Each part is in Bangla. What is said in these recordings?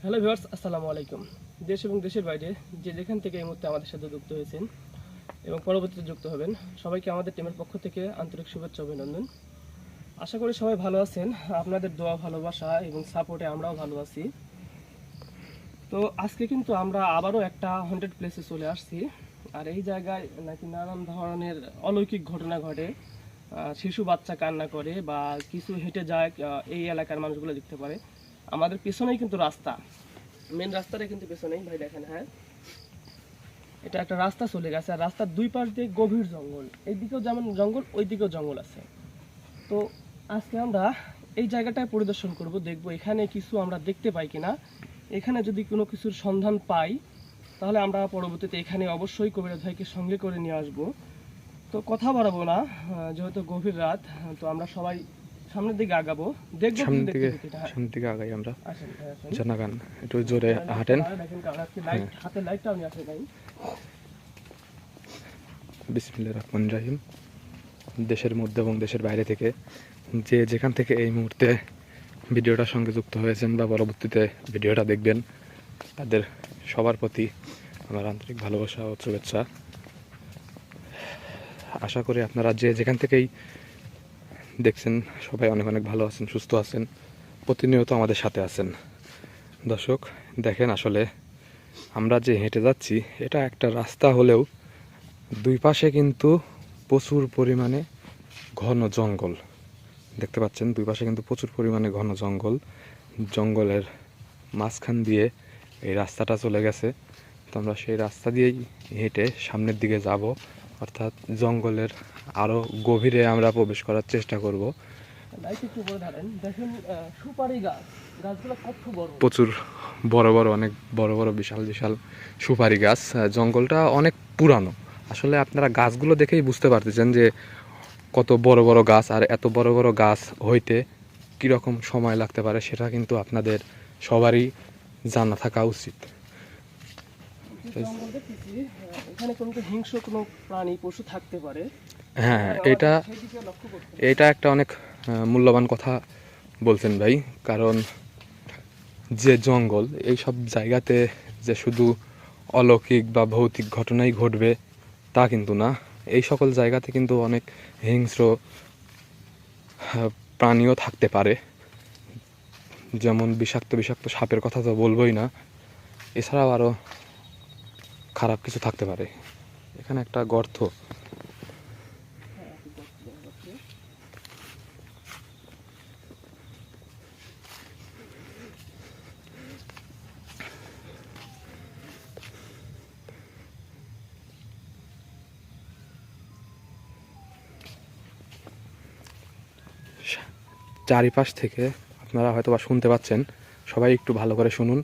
হ্যালো ভিউয়ার্স, আসসালামু আলাইকুম। দেশ এবং দেশের বাইরে যে যেখান থেকে এই মুহূর্তে আমাদের সাথে যুক্ত হয়েছেন এবং পরবর্তীতে যুক্ত হবেন, সবাইকে আমাদের টিমের পক্ষ থেকে আন্তরিক শুভেচ্ছা অভিনন্দন। আশা করি সবাই ভালো আছেন। আপনাদের দোয়া, ভালোবাসা এবং সাপোর্টে আমরাও ভালো আছি। তো আজকে কিন্তু আমরা আবারও একটা হন্টেড প্লেসে চলে আসছি। আর এই জায়গায় নাকি নানান ধরনের অলৌকিক ঘটনা ঘটে। শিশু বাচ্চা কান্না করে বা কিছু হেঁটে যায়, এই এলাকার মানুষগুলো দেখতে পারে। আমাদের পেছনেই কিন্তু রাস্তা, মেন রাস্তাটা কিন্তু পেছনেই ভাই দেখেন। হ্যাঁ, এটা একটা রাস্তা চলে গেছে, আর রাস্তার দুই পাশ দিয়ে গভীর জঙ্গল। এইদিকেও যেমন জঙ্গল, ওই দিকেও জঙ্গল আছে। তো আজকে আমরা এই জায়গাটায় পরিদর্শন করব, দেখব এখানে কিছু আমরা দেখতে পাই কিনা। এখানে যদি কোনো কিছুর সন্ধান পাই, তাহলে আমরা পরবর্তীতে এখানে অবশ্যই কবিরাজ ভাইকে সঙ্গে করে নিয়ে আসব। তো কথা বাড়াবো না, যেহেতু গভীর রাত, তো আমরা সবাই সামনের দিকে আগাবো, দেখবো কি দেখতে দেখতে। সামনের দিকে আগাই আমরা। আসেন ভাই, আসেন। জানাগান একটু জোরে হাঁটেন। দেখেন কারণ আজকে লাইট, হাতে লাইটটাও নিয়ে আসে নাই। বিসমিল্লাহির রহমানির রহিম। দেশের মধ্যে এবং দেশের বাইরে থেকে যে যেখান থেকে এই মুহূর্তে ভিডিওটার সঙ্গে যুক্ত হয়েছেন বা পরবর্তীতে ভিডিওটা দেখবেন, তাদের সবার প্রতি আমার আন্তরিক ভালোবাসা ও শুভেচ্ছা। আশা করি আপনারা যে যেখান থেকেই দেখছেন সবাই অনেক অনেক ভালো আছেন, সুস্থ আছেন, প্রতিনিয়ত আমাদের সাথে আছেন। দর্শক দেখেন, আসলে আমরা যে হেঁটে যাচ্ছি এটা একটা রাস্তা হলেও দুই পাশে কিন্তু প্রচুর পরিমাণে ঘন জঙ্গল দেখতে পাচ্ছেন। দুই পাশে কিন্তু প্রচুর পরিমাণে ঘন জঙ্গল, জঙ্গলের মাঝখান দিয়ে এই রাস্তাটা চলে গেছে। তো আমরা সেই রাস্তা দিয়েই হেঁটে সামনের দিকে যাব, অর্থাৎ জঙ্গলের আরও গভীরে আমরা প্রবেশ করার চেষ্টা করব। প্রচুর বড় বড়, অনেক বড় বড়, বিশাল বিশাল সুপারি গাছ। জঙ্গলটা অনেক পুরানো। আসলে আপনারা গাছগুলো দেখেই বুঝতে পারতেছেন যে কত বড় বড় গাছ, আর এত বড় বড় গাছ হইতে কীরকম সময় লাগতে পারে সেটা কিন্তু আপনাদের সবারই জানা থাকা উচিত। এখানে কোনো হিংস্র কোনো প্রাণী, পশু থাকতে পারে। হ্যাঁ, এটা একটা অনেক মূল্যবান কথা বলছেন ভাই। কারণ যে জঙ্গল, এই সব জায়গাতে যে শুধু অলৌকিক বা ভৌতিক ঘটনাই ঘটবে তা কিন্তু না। এই সকল জায়গাতে কিন্তু অনেক হিংস্র প্রাণীও থাকতে পারে, যেমন বিষাক্ত বিষাক্ত সাপের কথা তো বলবোই না, এছাড়াও আরও খারাপ কিছু থাকতে পারে। এখানে একটা গর্ত, 4পাশ থেকে আপনারা হয়তো বা শুনতে পাচ্ছেন, সবাই একটু ভালো করে শুনুন।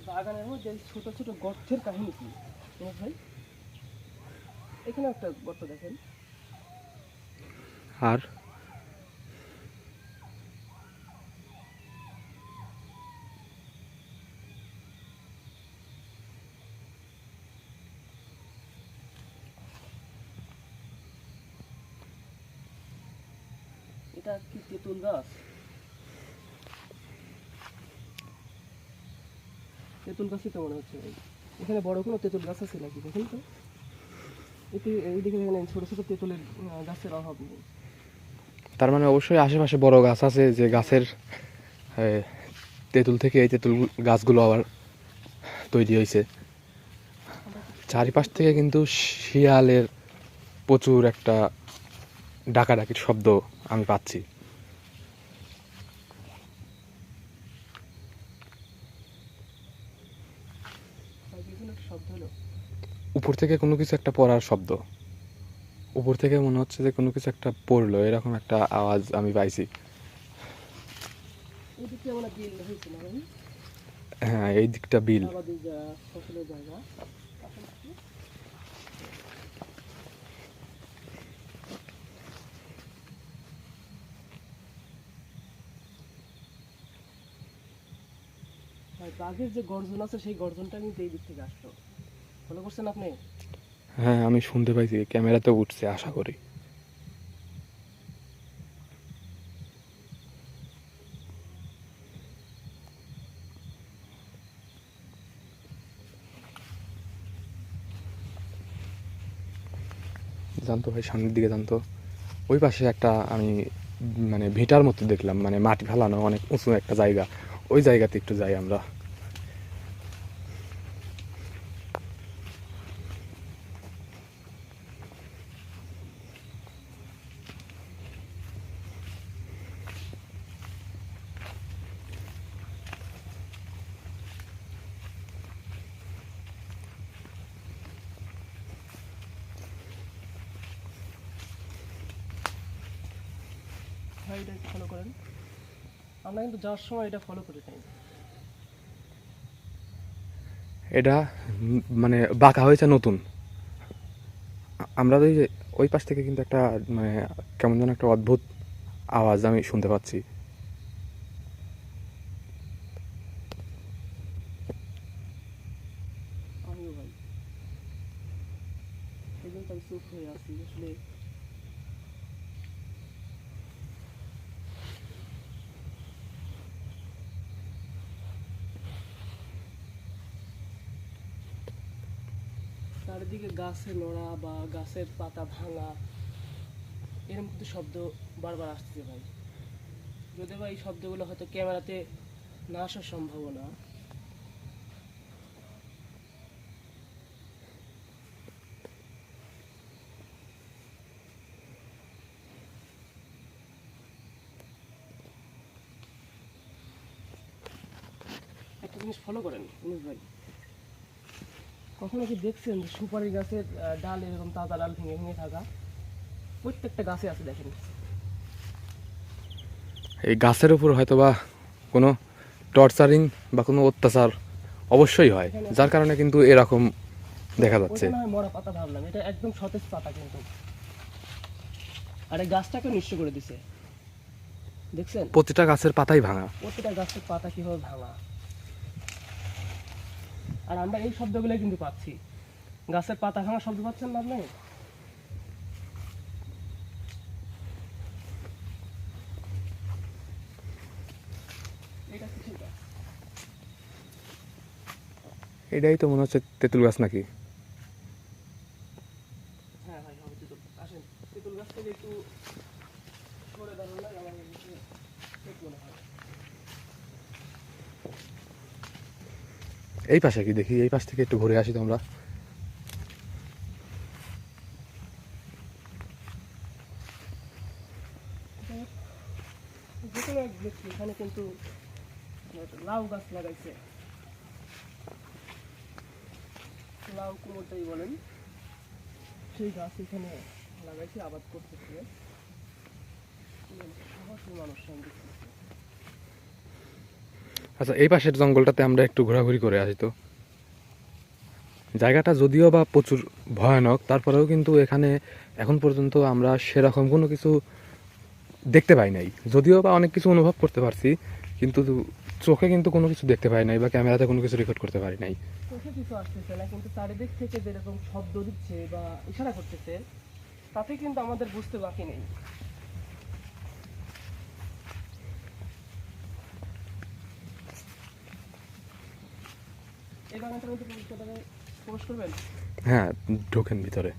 বাগানের মধ্যে ছোট ছোট গর্তের কাহিনী কি ভাই? এখানে একটা গর্ত দেখেন। আর এটা কি তেঁতুল গাছ? তেঁতুল গাছই তো মনে হচ্ছে ভাই। এখানে বড় কোনো তেঁতুল গাছ আছে নাকি? দেখুন তো, এইদিকে এখানে ছোট ছোট তেঁতুলের গাছের অভাব নেই। তার মানে অবশ্যই আশেপাশে বড় গাছ আছে, যে গাছের তেঁতুল থেকে এই তেঁতুল গাছগুলো আবার তৈরি হয়েছে। চারিপাশ থেকে কিন্তু শিয়ালের প্রচুর একটা ডাকাডাকির শব্দ আমি পাচ্ছি। উপর থেকে কোনো কিছু একটা পড়ার শব্দ, উপর থেকে মনে হচ্ছে যে কোনো কিছু একটা পড়লো, এরকম একটা আওয়াজ আমি পাইছি। হ্যাঁ, এই দিকটা বিল। বাঘের যে গর্জন আছে, সেই গর্জনটা কিন্তু এই দিক থেকে আসলো। ফলো করছেন আপনি? হ্যাঁ, আমি শুনতে পাইছি, ক্যামেরাতে উঠছে আশা করি। জানতো ভাই, সামনের দিকে জানতো। ওই পাশে একটা আমি মানে ভিটার মতো দেখলাম, মানে মাটি ফেলানো অনেক উঁচু একটা জায়গা, ওই জায়গাতে একটু যাই আমরা। ভাই এটা একটু ফলো করেন, আমরা কিন্তু যাওয়ার সময় এটা ফলো করে যাই। এটা মানে বাঁকা হয়েছে নতুন। আমরা ওই যে ওই পাশ থেকে কিন্তু একটা মানে কেমন যেন একটা অদ্ভুত আওয়াজ আমি শুনতে পাচ্ছি। আমিও ভাই, এই জন্য তো আমি চুপ হয়ে আছি আসলে। চারিদিকে গাছে নড়া বা গাছের পাতা ভাঙা এরকম কিন্তু শব্দ বারবার আসতেছে ভাই। যদিও বা এই শব্দগুলো হয়তো ক্যামেরাতে না আসার সম্ভাবনা। একটা জিনিস ফলো করেন অনুজ ভাই, কখনো কি দেখছেন যে সুপারি গাছের ডাল এরকম তাজা ডাল ভেঙে ভেঙে থাকা? প্রত্যেকটা গাছে আছে দেখেন। এই গাছের উপর হয়তো বা কোনো টর্চারিং বা কোনো অত্যাচার অবশ্যই হয়, যার কারণে কিন্তু এরকম দেখা যাচ্ছে। ওইটা না হয় মরা পাতা ভাবলাম, এটা একদম সতেজ পাতা কিন্তু। আর এই গাছটাকে নিঃস্ব করে দিছে, দেখছেন? প্রতিটা গাছের পাতাই ভাঙা। প্রতিটা গাছের পাতা কিভাবে ভাঙা। আর আমরা এই শব্দগুলো কিন্তু পাচ্ছি, গাছের পাতা ভাঙা শব্দ পাচ্ছেন না আপনি? এটা কিসের গাছ? এটাই তো মনে হচ্ছে তেঁতুল গাছ নাকি? হ্যাঁ ভাই হবে তেঁতুল। আসেন তেঁতুল গাছ থেকে একটু সরে দাঁড়ান, না আমার কাছে ঠিক মনে হয়। এই পাশে কি দেখি, এই পাশ থেকে একটু ঘুরে আসি তো আমরা। যেখানে দেখছি এখানে কিন্তু লাউ গাছ লাগাইছে, লাউ কুমড়টাই বলেন, সেই গাছ এখানে লাগাইছে, আবাদ করতেছে। সাহসী মানুষ আমি দেখতেছি। আচ্ছা, এই পাশের জঙ্গলটাতে আমরা একটু ঘোরাঘুরি করে আসি তো। জায়গাটা যদিও বা প্রচুর ভয়ানক, তারপরেও কিন্তু এখানে এখন পর্যন্ত আমরা সেরকম কোনো কিছু দেখতে পাই নাই। যদিও বা অনেক কিছু অনুভব করতে পারছি, কিন্তু চোখে কিন্তু কোনো কিছু দেখতে পাই নাই বা ক্যামেরাতে কোনো কিছু রেকর্ড করতে পারি নাই। চোখে কিছু আসতেছে না, কিন্তু চারিদিক থেকে যেরকম শব্দ দিচ্ছে বা ইশারা করতেছে, তাতে কিন্তু আমাদের বুঝতে বাকি নেই। এই বাগানটার মধ্যে প্রবেশ করবেন? হ্যাঁ, ঢোকেন ভিতরে।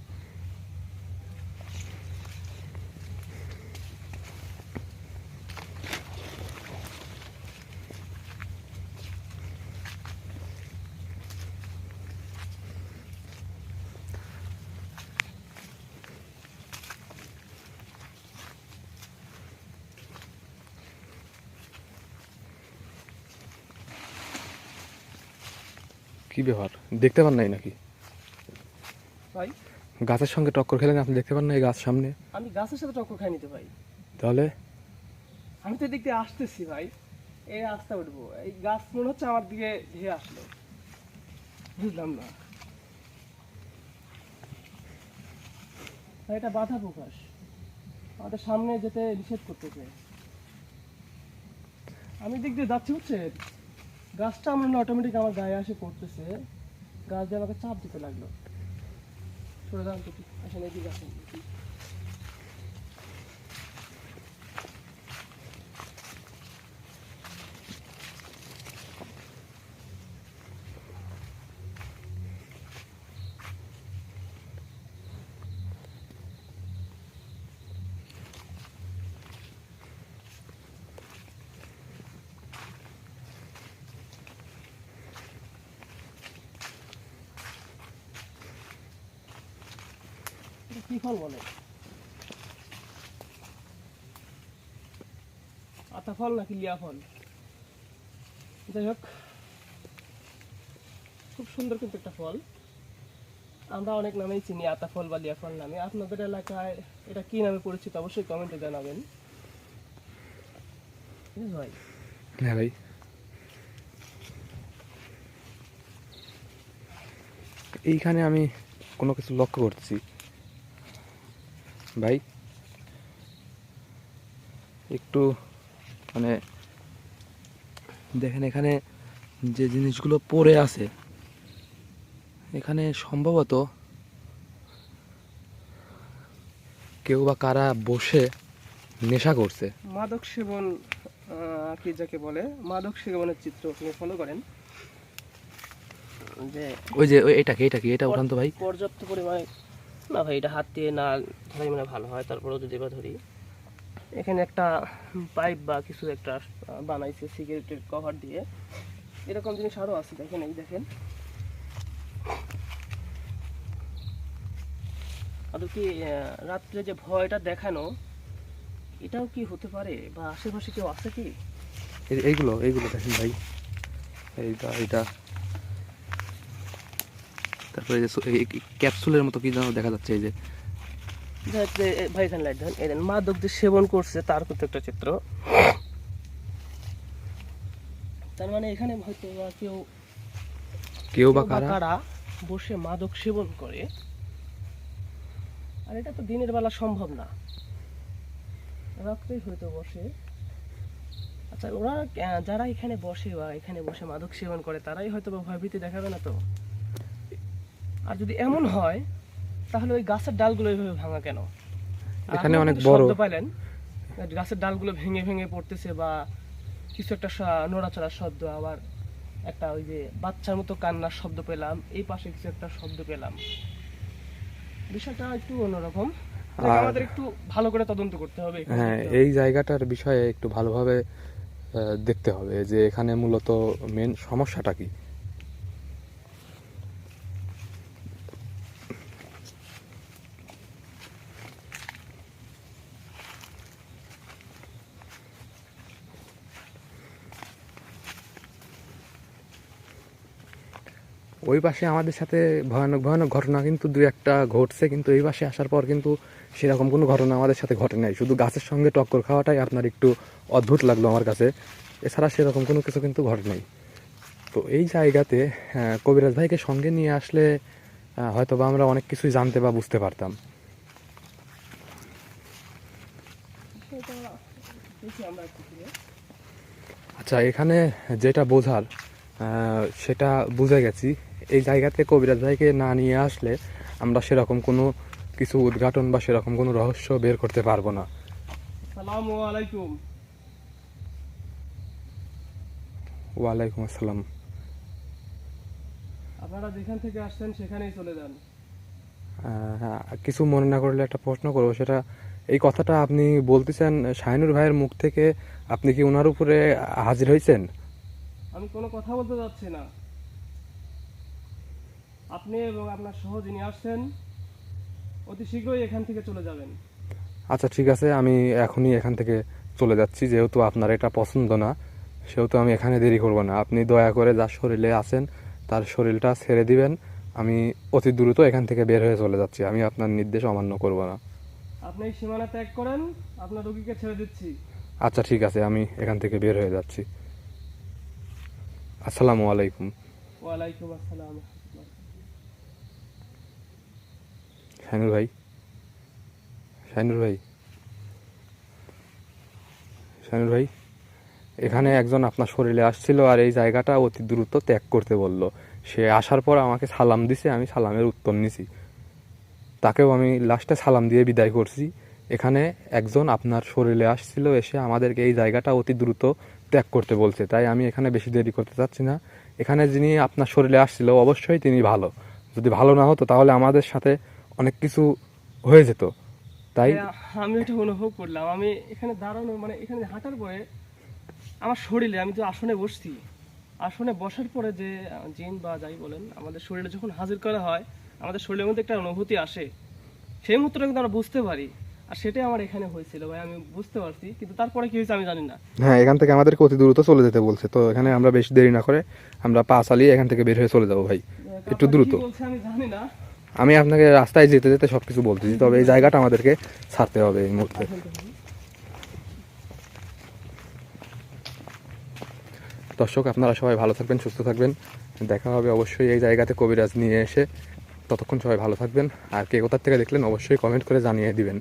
কি ব্যাপার, দেখতে পান নাই নাকি? ভাই গাছের সঙ্গে টক্কর খেলেন আপনি, দেখতে পান না এই গাছ সামনে? আমি গাছের সাথে টক্কর খাই নিতে ভাই, তাহলে আমি তো এদিক দিয়ে আসতেছি ভাই, এই রাস্তা উঠবো, এই গাছ মনে হচ্ছে আমার দিকে ধেয়ে আসলো, বুঝলাম না ভাই, এটা বাধা প্রকাশ, আমাদের সামনে যেতে নিষেধ করতেছে। আমি দিক দিয়ে যাচ্ছি, হচ্ছে গাছটা আমার অটোমেটিক আমার গায়ে আসে পড়তেছে, গাছ দিয়ে আমাকে চাপ দিতে লাগলো। সরে যান তো, আসলে এদিকে আসেন। কি ফল বলে? আতা ফল নাকি লিয়া ফল? যাই হোক, খুব সুন্দর কিন্তু একটা ফল। আমরা অনেক নামেই চিনি, আতা ফল বা লিয়া ফল নামে। আপনাদের এলাকায় এটা কি নামে পরিচিত অবশ্যই কমেন্টে জানাবেন। ভাই হ্যাঁ ভাই, এইখানে আমি কোনো কিছু লক্ষ্য করছি ভাই, একটু মানে দেখেন এখানে যে জিনিসগুলো পড়ে আছে, এখানে সম্ভবত কেউ বা কারা বসে নেশা করছে। মাদক সেবন কি যাকে বলে, মাদক সেবনের চিত্র আপনি ফলো করেন যে ওই যে এটাকে এটা উঠান তো ভাই। পর্যাপ্ত পরিমাণে, না ভাই এটা হাত দিয়ে না ধরাই মানে ভালো হয়, তারপরেও যদি বা ধরি, এখানে একটা পাইপ বা কিছু একটা বানাইছে সিগারেটের কভার দিয়ে। এরকম জিনিস আরও আছে, দেখেন এই দেখেন। আর কি রাত্রে যে ভয়টা দেখানো, এটাও কি হতে পারে, বা আশেপাশে কেউ আছে কি? এইগুলো দেখেন ভাই, এইটা তারপরে যে ক্যাপসুলের মতো কি যেন দেখা যাচ্ছে, এই যে ভাই এখানে লাইট দেন, এই দেন মাদক যে সেবন করছে তার কিন্তু একটা চিত্র। তার মানে এখানে হয়তো বা কেউ বা কারা কারা বসে মাদক সেবন করে। আর এটা তো দিনের বেলা সম্ভব না, রাত্রেই হয়তো বসে। আচ্ছা, ওরা যারা এখানে বসে বা এখানে বসে মাদক সেবন করে, তারাই হয়তো বা ভয়ভীতি দেখাবে না তো? আর যদি এমন হয়, তাহলে ওই গাছের ডালগুলো এইভাবে ভাঙা কেন? আর এখানে আপনারা অনেক কিন্তু বড় শব্দ পাইলেন, গাছের ডালগুলো ভেঙে ভেঙে পড়তেছে, বা কিছু একটা নড়াচড়ার শব্দ, আবার একটা ওই যে বাচ্চার মতো কান্নার শব্দ পেলাম, এই পাশে কিছু একটা শব্দ পেলাম। বিষয়টা একটু অন্যরকম। আর আমাদের একটু ভালো করে তদন্ত করতে হবে এখানে, হ্যাঁ, দেখতে হবে। এই জায়গাটার বিষয়ে একটু ভালোভাবে দেখতে হবে যে এখানে মূলত মেন সমস্যাটা কি। ওই পাশে আমাদের সাথে ভয়ানক ভয়ানক ঘটনা কিন্তু দু একটা ঘটছে, কিন্তু এই পাশে আসার পর কিন্তু সেরকম কোনো ঘটনা আমাদের সাথে ঘটে নাই। শুধু গাছের সঙ্গে টক্কর খাওয়াটাই আপনার একটু অদ্ভুত লাগলো আমার কাছে, এছাড়া সেরকম কোনো কিছু কিন্তু ঘটে নাই। তো এই জায়গাতে কবিরাজ ভাইকে সঙ্গে নিয়ে আসলে হয়তো বা আমরা অনেক কিছুই জানতে বা বুঝতে পারতাম। সেটা দেখি আমরা একটু ঘুরে। আচ্ছা, এখানে যেটা বোঝার সেটা বুঝে গেছি, এই জায়গাতে কবিরাজ ভাইকে না নিয়ে আসলে আমরা সেরকম কোনো কিছু উদ্ঘাটন বা সেরকম কোনো রহস্য বের করতে পারবো না। আসসালামু আলাইকুম। ওয়ালাইকুম আসসালাম। আপনারা যেখান থেকে আসছেন সেখানেই চলে যান। হ্যাঁ, কিছু মনে না করলে একটা প্রশ্ন করবো, সেটা এই কথাটা আপনি বলতেছেন শাহিনুর ভাইয়ের মুখ থেকে, আপনি কি ওনার উপরে হাজির হয়েছেন? আমি কোনো কথা বলতে যাচ্ছি না। আপনি এবং আপনার সহ যিনি আসছেন অতি শীঘ্রই এখান থেকে চলে যাবেন। আচ্ছা ঠিক আছে, আমি এখনই এখান থেকে চলে যাচ্ছি। যেহেতু আপনার এটা পছন্দ না, সেহেতু আমি এখানে দেরি করব না। আপনি দয়া করে যার শরীরে আছেন তার শরীরটা ছেড়ে দিবেন। আমি অতি দ্রুত এখান থেকে বের হয়ে চলে যাচ্ছি। আমি আপনার নির্দেশ অমান্য করব না। আপনি এই সীমানা ত্যাগ করেন, আপনার রোগীকে ছেড়ে দিচ্ছি। আচ্ছা ঠিক আছে, আমি এখান থেকে বের হয়ে যাচ্ছি। আসসালামু আলাইকুম। ওয়ালাইকুম আসসালাম। শাহিনুর ভাই, শাহিনুর ভাই, শাহিনুর ভাই, এখানে একজন আপনার শরীরে আসছিল আর এই জায়গাটা অতি দ্রুত ত্যাগ করতে বলল। সে আসার পর আমাকে সালাম দিছে, আমি সালামের উত্তর নিছি। তাকেও আমি লাস্টে সালাম দিয়ে বিদায় করছি। এখানে একজন আপনার শরীরে আসছিল, এসে আমাদেরকে এই জায়গাটা অতি দ্রুত ত্যাগ করতে বলছে। তাই আমি এখানে বেশি দেরি করতে চাচ্ছি না। এখানে যিনি আপনার শরীরে আসছিল অবশ্যই তিনি ভালো। যদি ভালো না হতো তাহলে আমাদের সাথে অনেক কিছু হয়ে যেত। তাই হ্যাঁ, আমি এটা অনুভব করলাম। আমি এখানে দাঁড়ানো মানে এখানে হাঁটার পরে আমার শরীরে, আমি যে আসনে বসছি, আসনে বসার পরে যে জিন বা যাই বলেন আমাদের শরীরে যখন হাজির করা হয়, আমাদের শরীরের মধ্যে একটা অনুভূতি আসে। সেই মুহূর্তটা কিন্তু আমরা বুঝতে পারি, আর সেটাই আমার এখানে হয়েছিল ভাই। আমি বুঝতে পারছি, কিন্তু তারপরে কি হয়েছে আমি জানি না। হ্যাঁ, এখান থেকে আমাদেরকে অতি দ্রুত চলে যেতে বলছে, তো এখানে আমরা বেশি দেরি না করে আমরা পা চালিয়ে এখান থেকে বের হয়ে চলে যাবো ভাই, একটু আপনারা দ্রুত। কি বলছে আমি জানি না। আমি আপনাকে রাস্তায় যেতে যেতে সবকিছু বলতেছি, তবে এই জায়গাটা আমাদেরকে ছাড়তে হবে এই মুহূর্তে। দর্শক, আপনারা সবাই ভালো থাকবেন, সুস্থ থাকবেন। দেখা হবে অবশ্যই এই জায়গাতে কবিরাজ নিয়ে এসে। ততক্ষণ সবাই ভালো থাকবেন, আর কে কোথার থেকে দেখলেন অবশ্যই কমেন্ট করে জানিয়ে দিবেন।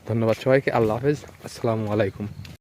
ধন্যবাদ সবাইকে, আল্লাহ হাফেজ, আসসালামু আলাইকুম।